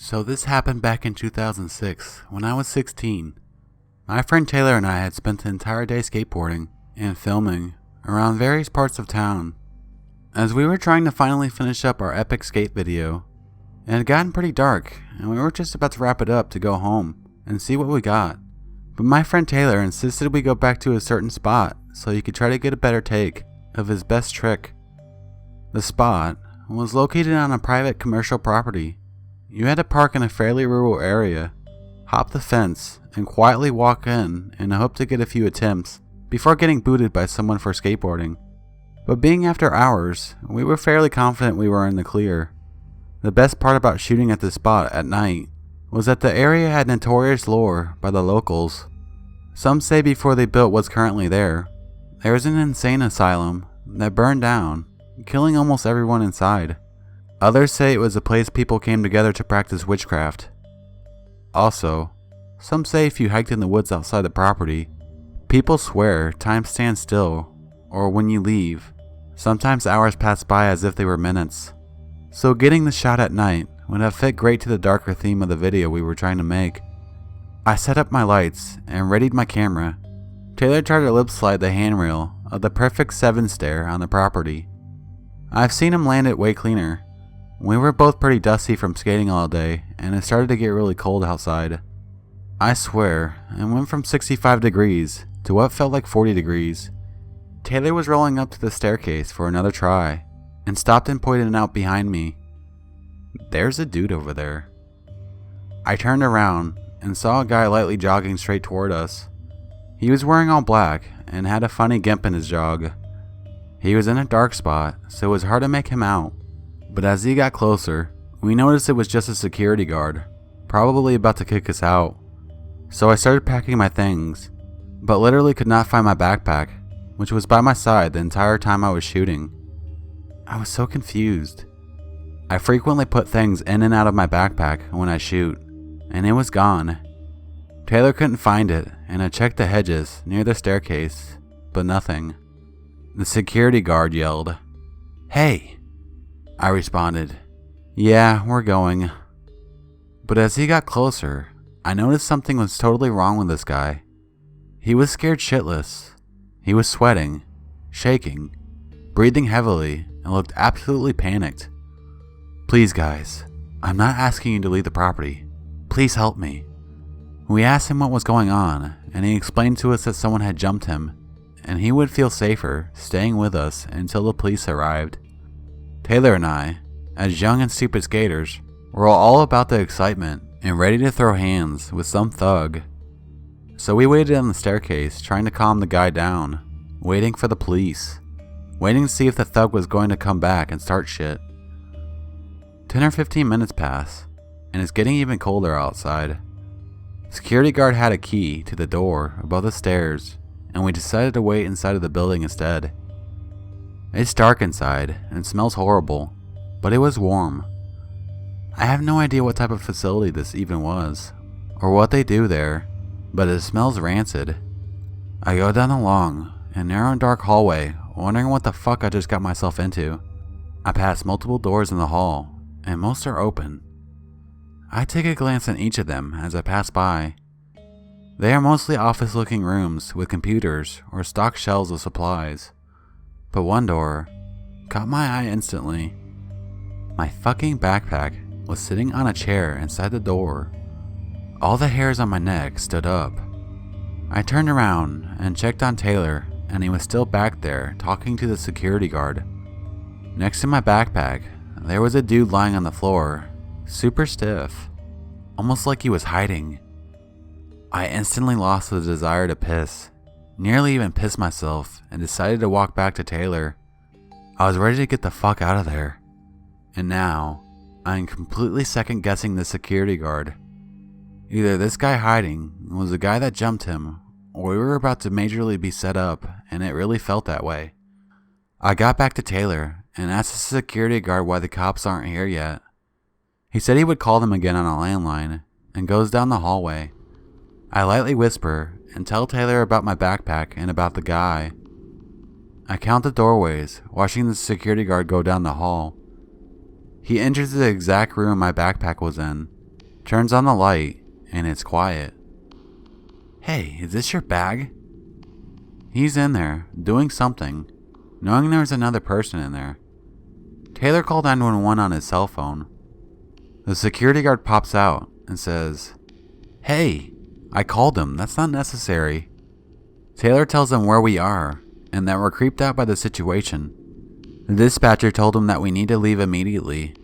So this happened back in 2006, when I was 16. My friend Taylor and I had spent the entire day skateboarding and filming around various parts of town. As we were trying to finally finish up our epic skate video, it had gotten pretty dark and we were just about to wrap it up to go home and see what we got. But my friend Taylor insisted we go back to a certain spot so he could try to get a better take of his best trick. The spot was located on a private commercial property. You had to park in a fairly rural area, hop the fence, and quietly walk in hope to get a few attempts before getting booted by someone for skateboarding. But being after hours, we were fairly confident we were in the clear. The best part about shooting at this spot at night was that the area had notorious lore by the locals. Some say before they built what's currently there was an insane asylum that burned down, killing almost everyone inside. Others say it was a place people came together to practice witchcraft. Also, some say if you hiked in the woods outside the property, people swear time stands still, or when you leave, sometimes hours pass by as if they were minutes. So getting the shot at night would have fit great to the darker theme of the video we were trying to make. I set up my lights and readied my camera. Taylor tried to lip slide the handrail of the perfect 7 stair on the property. I've seen him land it way cleaner. We were both pretty dusty from skating all day, and it started to get really cold outside. I swear, it went from 65 degrees to what felt like 40 degrees. Taylor was rolling up to the staircase for another try, and stopped and pointed out behind me. There's a dude over there. I turned around and saw a guy lightly jogging straight toward us. He was wearing all black and had a funny gimp in his jog. He was in a dark spot, so it was hard to make him out. But as he got closer, we noticed it was just a security guard, probably about to kick us out. So I started packing my things, but literally could not find my backpack, which was by my side the entire time I was shooting. I was so confused. I frequently put things in and out of my backpack when I shoot, and it was gone. Taylor couldn't find it, and I checked the hedges near the staircase, but nothing. The security guard yelled, "Hey!" I responded, "Yeah, we're going." But as he got closer, I noticed something was totally wrong with this guy. He was scared shitless. He was sweating, shaking, breathing heavily, and looked absolutely panicked. "Please guys, I'm not asking you to leave the property. Please help me." We asked him what was going on, and he explained to us that someone had jumped him, and he would feel safer staying with us until the police arrived. Taylor and I, as young and stupid skaters, were all about the excitement and ready to throw hands with some thug. So we waited on the staircase trying to calm the guy down, waiting for the police, waiting to see if the thug was going to come back and start shit. 10 or 15 minutes pass, and it's getting even colder outside. Security guard had a key to the door above the stairs, and we decided to wait inside of the building instead. It's dark inside and smells horrible, but it was warm. I have no idea what type of facility this even was, or what they do there, but it smells rancid. I go down the long and narrow dark hallway, wondering what the fuck I just got myself into. I pass multiple doors in the hall, and most are open. I take a glance at each of them as I pass by. They are mostly office-looking rooms with computers or stocked shelves of supplies. But one door caught my eye instantly. My fucking backpack was sitting on a chair inside the door. All the hairs on my neck stood up. I turned around and checked on Taylor, and he was still back there talking to the security guard. Next to my backpack, there was a dude lying on the floor, super stiff, almost like he was hiding. I instantly lost the desire to piss, nearly even pissed myself, and decided to walk back to Taylor. I was ready to get the fuck out of there. And now, I am completely second guessing the security guard. Either this guy hiding was the guy that jumped him, or we were about to majorly be set up, and it really felt that way. I got back to Taylor and asked the security guard why the cops aren't here yet. He said he would call them again on a landline, and goes down the hallway. I lightly whisper and tell Taylor about my backpack and about the guy. I count the doorways, watching the security guard go down the hall. He enters the exact room my backpack was in, turns on the light, and it's quiet. "Hey, is this your bag?" He's in there, doing something, knowing there's another person in there. Taylor called 911 on his cell phone. The security guard pops out and says, "Hey, I called him, that's not necessary." Taylor tells him where we are, and that we're creeped out by the situation. The dispatcher told him that we need to leave immediately.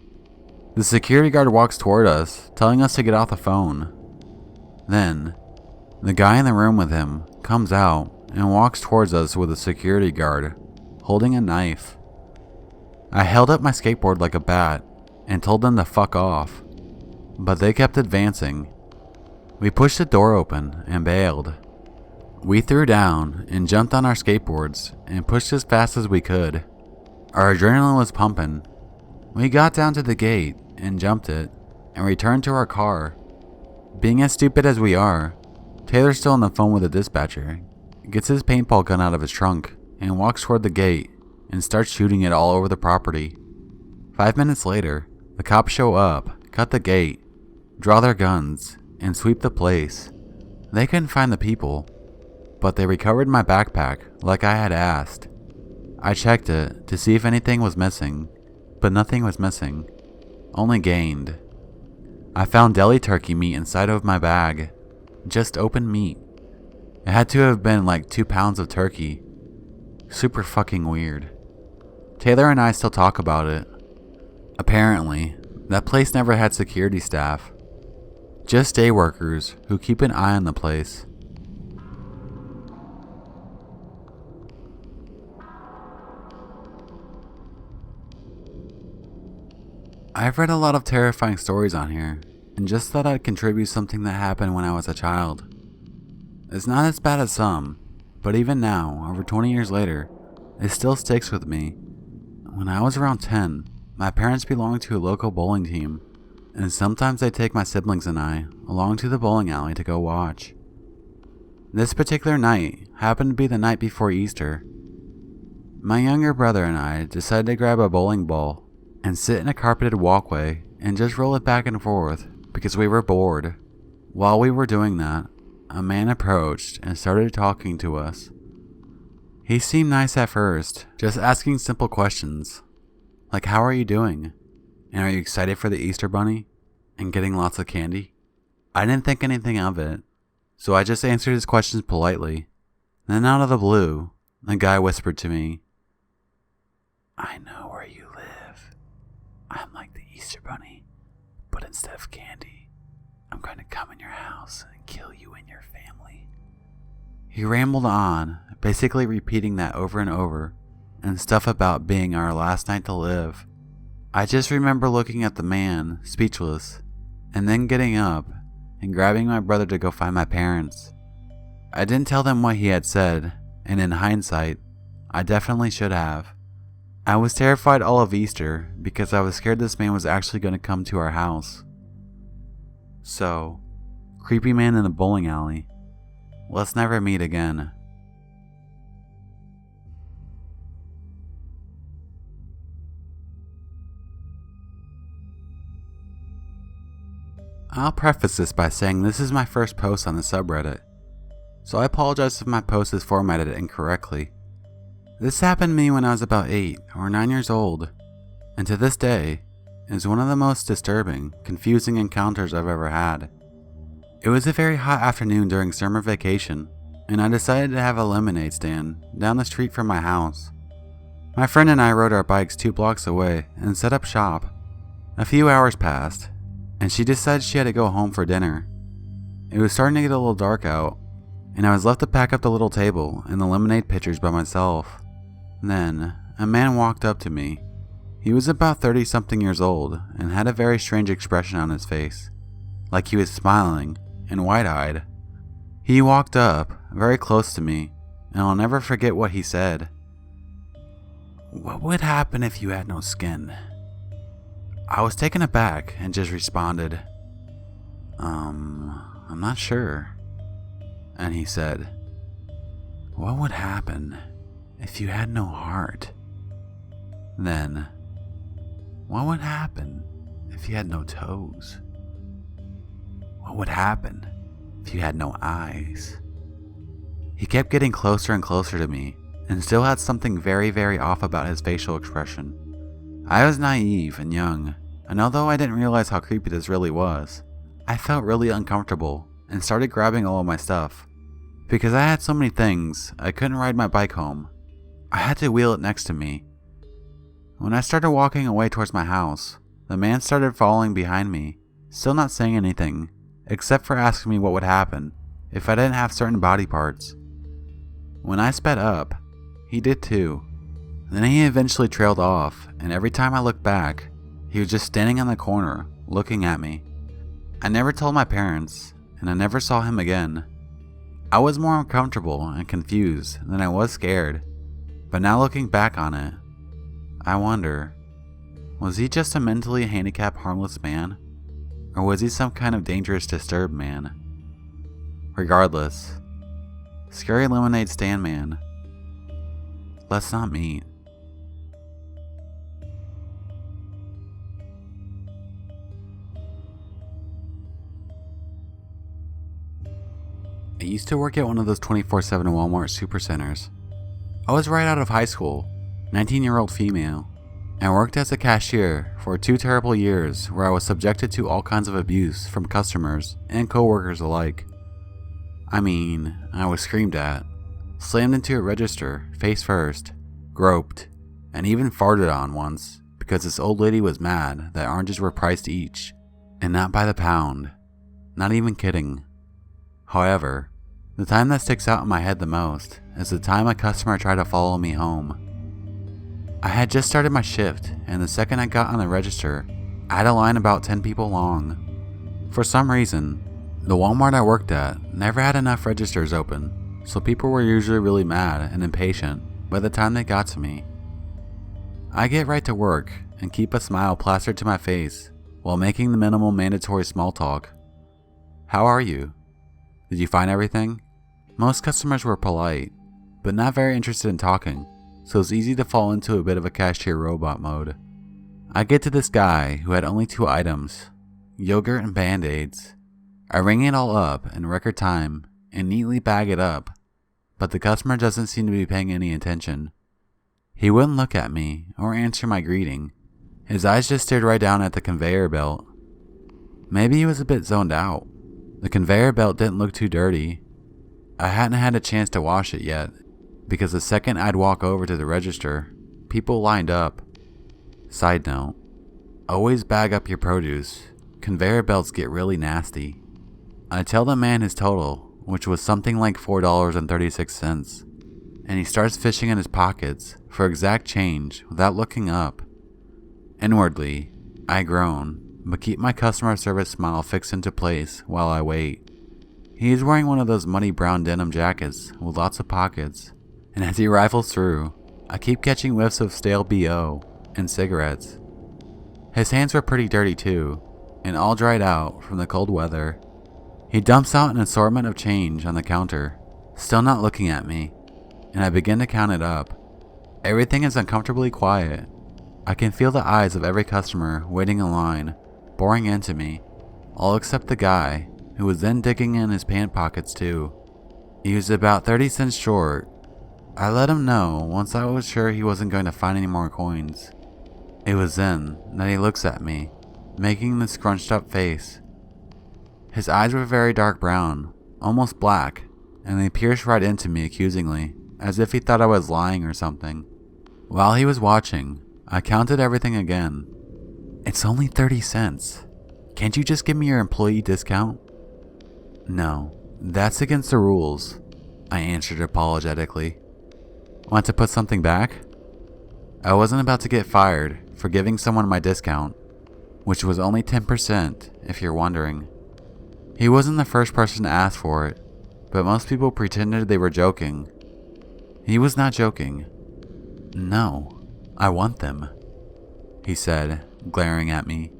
The security guard walks toward us, telling us to get off the phone. Then, the guy in the room with him comes out and walks towards us with a security guard, holding a knife. I held up my skateboard like a bat and told them to fuck off, but they kept advancing. We pushed the door open and bailed. We threw down and jumped on our skateboards and pushed as fast as we could. Our adrenaline was pumping. We got down to the gate and jumped it and returned to our car. Being as stupid as we are, Taylor's still on the phone with the dispatcher, gets his paintball gun out of his trunk and walks toward the gate and starts shooting it all over the property. 5 minutes later, the cops show up, cut the gate, draw their guns, and sweep the place. They couldn't find the people, but they recovered my backpack like I had asked. I checked it to see if anything was missing, but nothing was missing, only gained. I found deli turkey meat inside of my bag, just open meat. It had to have been like 2 pounds of turkey. Super fucking weird. Taylor and I still talk about it. Apparently, that place never had security staff. Just day workers who keep an eye on the place. I've read a lot of terrifying stories on here, and just thought I'd contribute something that happened when I was a child. It's not as bad as some, but even now, over 20 years later, it still sticks with me. When I was around 10, my parents belonged to a local bowling team, and sometimes they'd take my siblings and I along to the bowling alley to go watch. This particular night happened to be the night before Easter. My younger brother and I decided to grab a bowling ball and sit in a carpeted walkway and just roll it back and forth because we were bored. While we were doing that, a man approached and started talking to us. He seemed nice at first, just asking simple questions, like how are you doing? And are you excited for the Easter bunny? And getting lots of candy? I didn't think anything of it, so I just answered his questions politely. Then out of the blue, the guy whispered to me, "I know where you live. I'm like the Easter bunny, but instead of candy, I'm going to come in your house and kill you and your family." He rambled on, basically repeating that over and over, and stuff about being our last night to live. I just remember looking at the man, speechless, and then getting up and grabbing my brother to go find my parents. I didn't tell them what he had said, and in hindsight, I definitely should have. I was terrified all of Easter because I was scared this man was actually going to come to our house. So, creepy man in a bowling alley. Let's never meet again. I'll preface this by saying this is my first post on the subreddit, so I apologize if my post is formatted incorrectly. This happened to me when I was about 8 or 9 years old, and to this day, is one of the most disturbing, confusing encounters I've ever had. It was a very hot afternoon during summer vacation, and I decided to have a lemonade stand down the street from my house. My friend and I rode our bikes 2 blocks away and set up shop. A few hours passed, and she decided she had to go home for dinner. It was starting to get a little dark out, and I was left to pack up the little table and the lemonade pitchers by myself. Then, a man walked up to me. He was about 30-something years old and had a very strange expression on his face, like he was smiling and wide-eyed. He walked up very close to me, and I'll never forget what he said. "What would happen if you had no skin?" I was taken aback and just responded, I'm not sure." And he said, "What would happen if you had no heart?" Then, "What would happen if you had no toes?" What would happen if you had no eyes? He kept getting closer and closer to me, and still had something very, very off about his facial expression. I was naive and young, and although I didn't realize how creepy this really was, I felt really uncomfortable and started grabbing all of my stuff. Because I had so many things, I couldn't ride my bike home. I had to wheel it next to me. When I started walking away towards my house, the man started following behind me, still not saying anything, except for asking me what would happen if I didn't have certain body parts. When I sped up, he did too. Then he eventually trailed off, and every time I looked back, he was just standing in the corner, looking at me. I never told my parents, and I never saw him again. I was more uncomfortable and confused than I was scared, but now looking back on it, I wonder, was he just a mentally handicapped harmless man? Or was he some kind of dangerous disturbed man? Regardless, scary lemonade stand man, let's not meet. I used to work at one of those 24/7 Walmart supercenters. I was right out of high school, 19-year-old female, and worked as a cashier for 2 terrible years where I was subjected to all kinds of abuse from customers and coworkers alike. I mean, I was screamed at, slammed into a register face first, groped, and even farted on once because this old lady was mad that oranges were priced each and not by the pound. Not even kidding. However, the time that sticks out in my head the most is the time a customer tried to follow me home. I had just started my shift, and the second I got on the register, I had a line about 10 people long. For some reason, the Walmart I worked at never had enough registers open, so people were usually really mad and impatient by the time they got to me. I get right to work and keep a smile plastered to my face while making the minimal mandatory small talk. How are you? Did you find everything? Most customers were polite, but not very interested in talking, so it's easy to fall into a bit of a cashier robot mode. I get to this guy who had only 2 items, yogurt and Band-Aids. I ring it all up in record time and neatly bag it up, but the customer doesn't seem to be paying any attention. He wouldn't look at me or answer my greeting. His eyes just stared right down at the conveyor belt. Maybe he was a bit zoned out. The conveyor belt didn't look too dirty. I hadn't had a chance to wash it yet, because the second I'd walk over to the register, people lined up. Side note, always bag up your produce. Conveyor belts get really nasty. I tell the man his total, which was something like $4.36, and he starts fishing in his pockets for exact change without looking up. Inwardly, I groan, but keep my customer service smile fixed into place while I wait. He is wearing one of those muddy brown denim jackets with lots of pockets, and as he rifles through, I keep catching whiffs of stale BO and cigarettes. His hands were pretty dirty too, and all dried out from the cold weather. He dumps out an assortment of change on the counter, still not looking at me, and I begin to count it up. Everything is uncomfortably quiet. I can feel the eyes of every customer waiting in line, boring into me, all except the guy, who was then digging in his pant pockets too. He was about 30 cents short. I let him know once I was sure he wasn't going to find any more coins. It was then that he looks at me, making this scrunched up face. His eyes were very dark brown, almost black, and they pierced right into me accusingly, as if he thought I was lying or something. While he was watching, I counted everything again. It's only 30 cents. Can't you just give me your employee discount? No, that's against the rules, I answered apologetically. Want to put something back? I wasn't about to get fired for giving someone my discount, which was only 10% if you're wondering. He wasn't the first person to ask for it, but most people pretended they were joking. He was not joking. No, I want them, he said, glaring at me.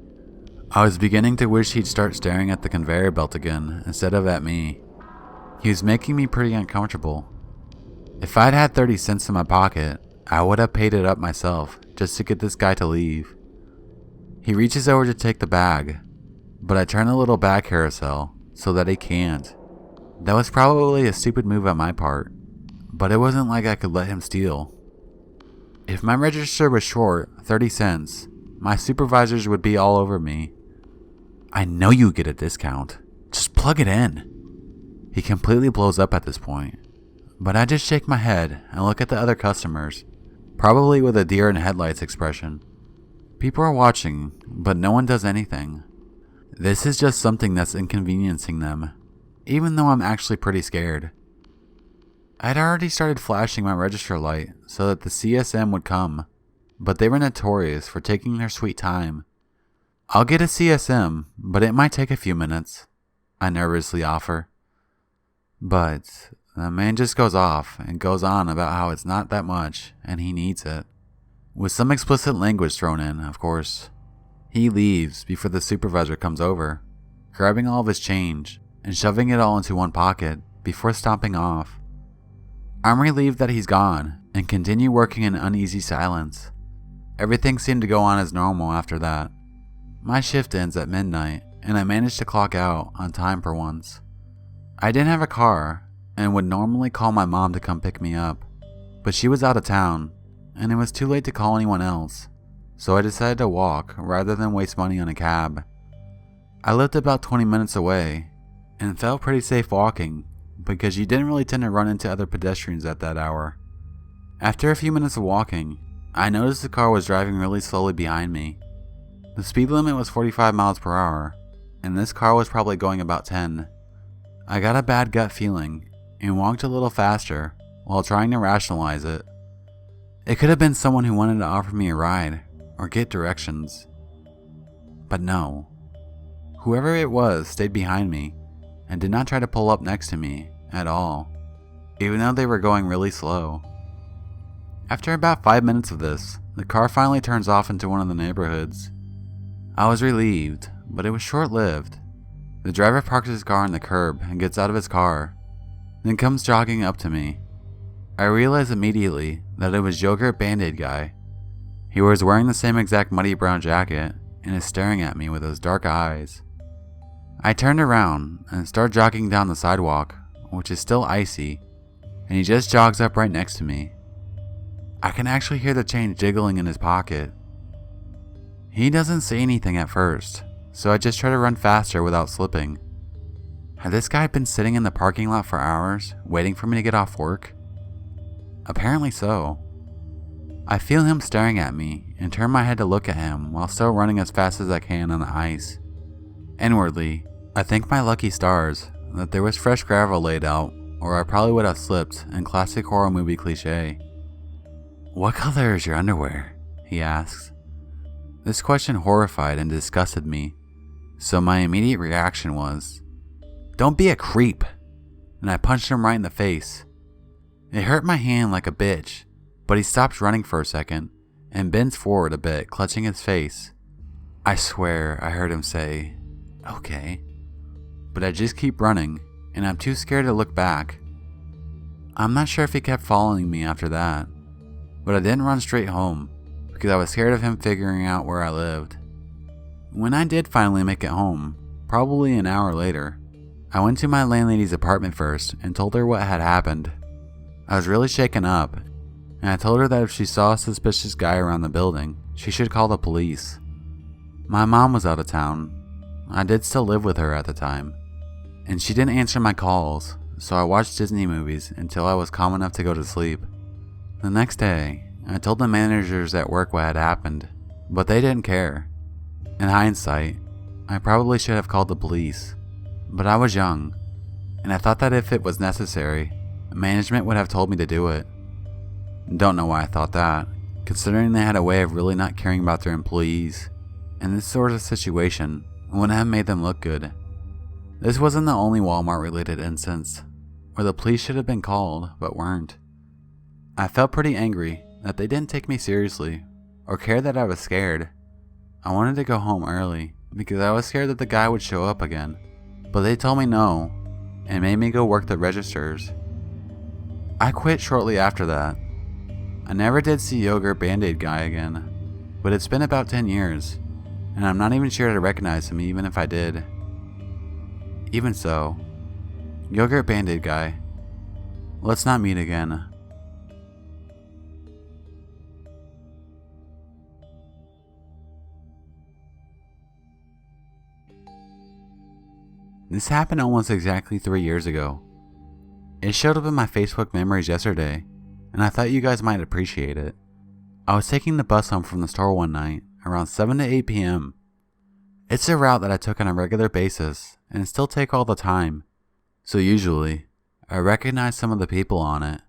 I was beginning to wish he'd start staring at the conveyor belt again instead of at me. He was making me pretty uncomfortable. If I'd had 30 cents in my pocket, I would have paid it up myself just to get this guy to leave. He reaches over to take the bag, but I turn the little bag carousel so that he can't. That was probably a stupid move on my part, but it wasn't like I could let him steal. If my register was short 30 cents, my supervisors would be all over me. I know you get a discount. Just plug it in. He completely blows up at this point, but I just shake my head and look at the other customers, probably with a deer in headlights expression. People are watching, but no one does anything. This is just something that's inconveniencing them, even though I'm actually pretty scared. I'd already started flashing my register light so that the CSM would come, but they were notorious for taking their sweet time. I'll get a CSM, but it might take a few minutes, I nervously offer. But the man just goes off and goes on about how it's not that much and he needs it. With some explicit language thrown in, of course. He leaves before the supervisor comes over, grabbing all of his change and shoving it all into one pocket before stomping off. I'm relieved that he's gone and continue working in uneasy silence. Everything seemed to go on as normal after that. My shift ends at midnight and I managed to clock out on time for once. I didn't have a car and would normally call my mom to come pick me up, but she was out of town and it was too late to call anyone else, so I decided to walk rather than waste money on a cab. I lived about 20 minutes away and felt pretty safe walking because you didn't really tend to run into other pedestrians at that hour. After a few minutes of walking, I noticed the car was driving really slowly behind me. The speed limit was 45 miles per hour, and this car was probably going about 10. I got a bad gut feeling and walked a little faster while trying to rationalize it. It could have been someone who wanted to offer me a ride or get directions. But no. Whoever it was stayed behind me and did not try to pull up next to me at all, even though they were going really slow. After about 5 minutes of this, the car finally turns off into one of the neighborhoods. I was relieved, but it was short-lived. The driver parks his car on the curb and gets out of his car, then comes jogging up to me. I realized immediately that it was yogurt Bandaid Guy. He was wearing the same exact muddy brown jacket and is staring at me with those dark eyes. I turned around and start jogging down the sidewalk, which is still icy, and he just jogs up right next to me. I can actually hear the change jiggling in his pocket. He doesn't say anything at first, so I just try to run faster without slipping. Had this guy been sitting in the parking lot for hours, waiting for me to get off work? Apparently so. I feel him staring at me and turn my head to look at him while still running as fast as I can on the ice. Inwardly, I thank my lucky stars that there was fresh gravel laid out, or I probably would have slipped in classic horror movie cliche. "What color is your underwear?" he asks. This question horrified and disgusted me, so my immediate reaction was, "Don't be a creep," and I punched him right in the face. It hurt my hand like a bitch, but he stops running for a second and bends forward a bit, clutching his face. I swear I heard him say, "Okay," but I just keep running, and I'm too scared to look back. I'm not sure if he kept following me after that, but I didn't run straight home because I was scared of him figuring out where I lived. When I did finally make it home, probably an hour later, I went to my landlady's apartment first and told her what had happened. I was really shaken up, and I told her that if she saw a suspicious guy around the building, she should call the police. My mom was out of town. I did still live with her at the time, and she didn't answer my calls, so I watched Disney movies until I was calm enough to go to sleep. The next day, I told the managers at work what had happened, but they didn't care. In hindsight, I probably should have called the police, but I was young, and I thought that if it was necessary, management would have told me to do it. Don't know why I thought that, considering they had a way of really not caring about their employees, and this sort of situation wouldn't have made them look good. This wasn't the only Walmart-related instance, where the police should have been called, but weren't. I felt pretty angry that they didn't take me seriously, or care that I was scared. I wanted to go home early, because I was scared that the guy would show up again, but they told me no, and made me go work the registers. I quit shortly after that. I never did see Yogurt Bandaid Guy again, but it's been about 10 years, and I'm not even sure to recognize him even if I did. Even so, Yogurt Bandaid Guy, let's not meet again. This happened almost exactly 3 years ago. It showed up in my Facebook memories yesterday, and I thought you guys might appreciate it. I was taking the bus home from the store one night, around 7 to 8 p.m. It's a route that I took on a regular basis, and still take all the time, so usually, I recognize some of the people on it.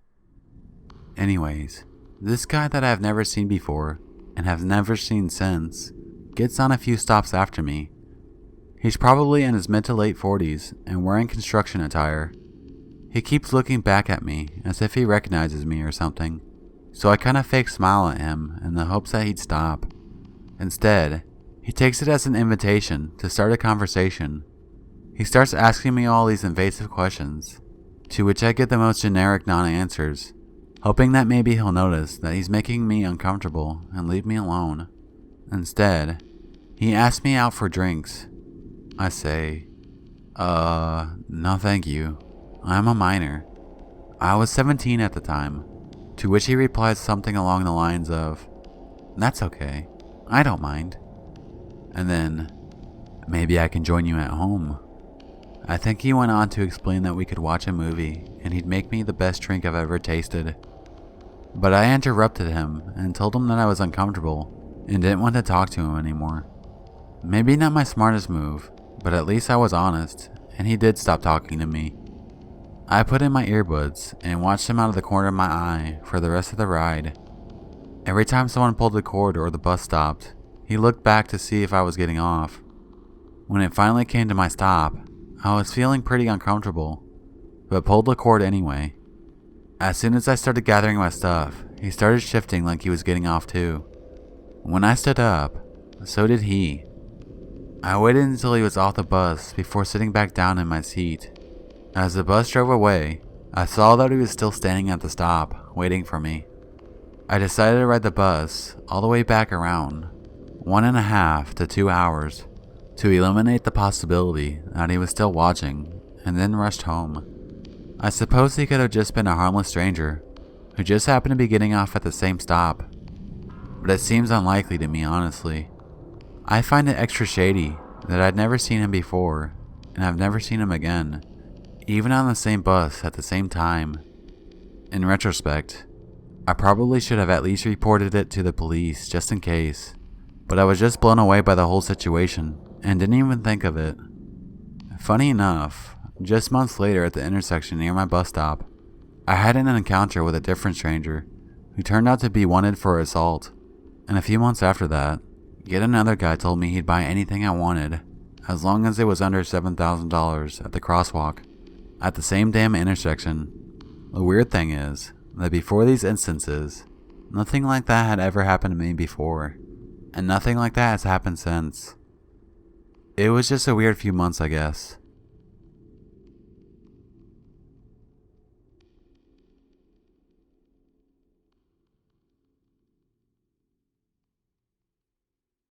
Anyways, this guy that I've never seen before, and have never seen since, gets on a few stops after me. He's probably in his mid to late 40s and wearing construction attire. He keeps looking back at me as if he recognizes me or something, so I kind of fake smile at him in the hopes that he'd stop. Instead, he takes it as an invitation to start a conversation. He starts asking me all these invasive questions, to which I get the most generic non-answers, hoping that maybe he'll notice that he's making me uncomfortable and leave me alone. Instead, he asks me out for drinks. I say, no thank you. I'm a minor. I was 17 at the time, to which he replies something along the lines of, that's okay, I don't mind. And then, maybe I can join you at home. I think he went on to explain that we could watch a movie and he'd make me the best drink I've ever tasted. But I interrupted him and told him that I was uncomfortable and didn't want to talk to him anymore. Maybe not my smartest move, but at least I was honest, and he did stop talking to me. I put in my earbuds and watched him out of the corner of my eye for the rest of the ride. Every time someone pulled the cord or the bus stopped, he looked back to see if I was getting off. When it finally came to my stop, I was feeling pretty uncomfortable, but pulled the cord anyway. As soon as I started gathering my stuff, he started shifting like he was getting off too. When I stood up, so did he. I waited until he was off the bus before sitting back down in my seat. As the bus drove away, I saw that he was still standing at the stop, waiting for me. I decided to ride the bus all the way back around, 1.5 to 2 hours, to eliminate the possibility that he was still watching, and then rushed home. I suppose he could have just been a harmless stranger, who just happened to be getting off at the same stop. But it seems unlikely to me, honestly. I find it extra shady that I'd never seen him before, and I've never seen him again, even on the same bus at the same time. In retrospect, I probably should have at least reported it to the police just in case, but I was just blown away by the whole situation and didn't even think of it. Funny enough, just months later at the intersection near my bus stop, I had an encounter with a different stranger who turned out to be wanted for assault, and a few months after that, yet another guy told me he'd buy anything I wanted, as long as it was under $7,000 at the crosswalk, at the same damn intersection. The weird thing is, that before these instances, nothing like that had ever happened to me before, and nothing like that has happened since. It was just a weird few months, I guess.